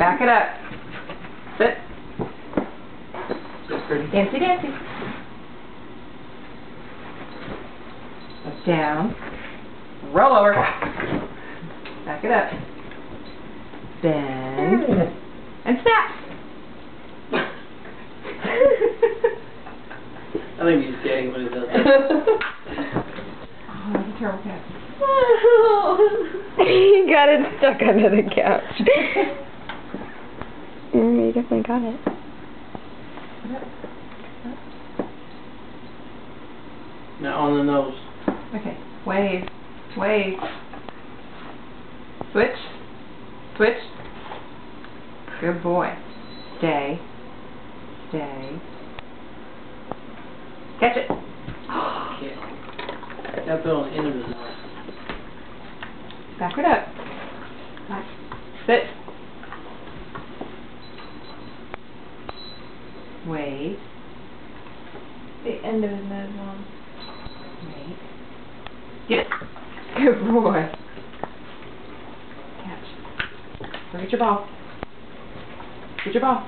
Back it up. Sit. Just pretty. Dancy, dancy. Down. Roll over. Back it up. Bend. And snap. I think he's kidding when he does that. Oh, that's a terrible cat. You got it stuck under the couch. You definitely got it. Now on the nose. Okay. Wave. Wave. Switch. Switch. Good boy. Stay. Stay. Catch it. Okay. Got put on the end of his nose. Back it up. Back. Sit. Wait. The end of his nose, Mom. Wait. Get it. Good boy. Catch. Go get your ball. Get your ball.